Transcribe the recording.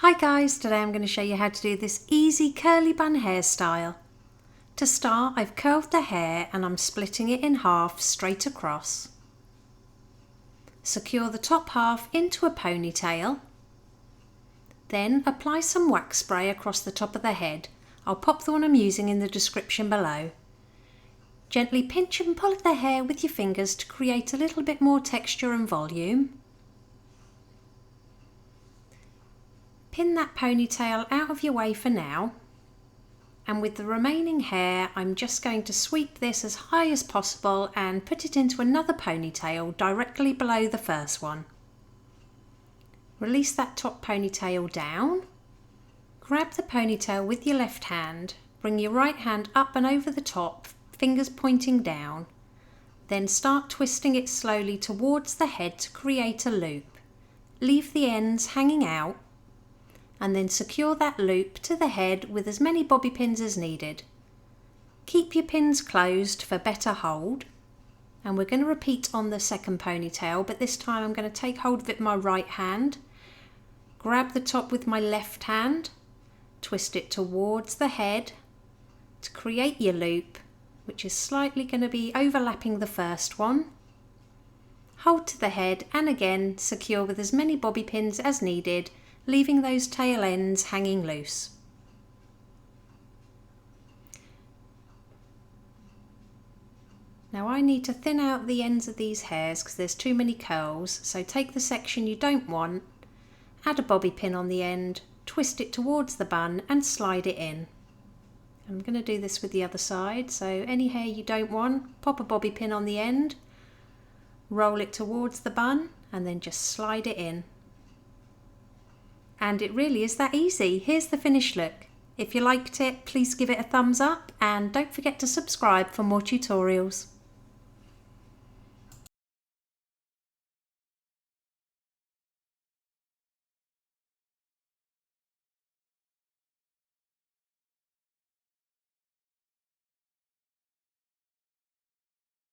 Hi guys, today I'm going to show you how to do this easy curly bun hairstyle. To start, I've curled the hair and I'm splitting it in half straight across. Secure the top half into a ponytail. Then apply some wax spray across the top of the head. I'll pop the one I'm using in the description below. Gently pinch and pull at the hair with your fingers to create a little bit more texture and volume. Pin that ponytail out of your way for now, and with the remaining hair I'm just going to sweep this as high as possible and put it into another ponytail directly below the first one. Release that top ponytail down, grab the ponytail with your left hand, bring your right hand up and over the top, fingers pointing down, then start twisting it slowly towards the head to create a loop. Leave the ends hanging out, and then secure that loop to the head with as many bobby pins as needed. Keep your pins closed for better hold, and we're going to repeat on the second ponytail, but this time I'm going to take hold of it with my right hand, grab the top with my left hand, twist it towards the head to create your loop, which is slightly going to be overlapping the first one. Hold to the head and again secure with as many bobby pins as needed, leaving those tail ends hanging loose. Now I need to thin out the ends of these hairs because there's too many curls, so take the section you don't want, add a bobby pin on the end, twist it towards the bun and slide it in. I'm going to do this with the other side, so any hair you don't want, pop a bobby pin on the end, roll it towards the bun and then just slide it in. And it really is that easy. Here's the finished look. If you liked it, please give it a thumbs up and don't forget to subscribe for more tutorials.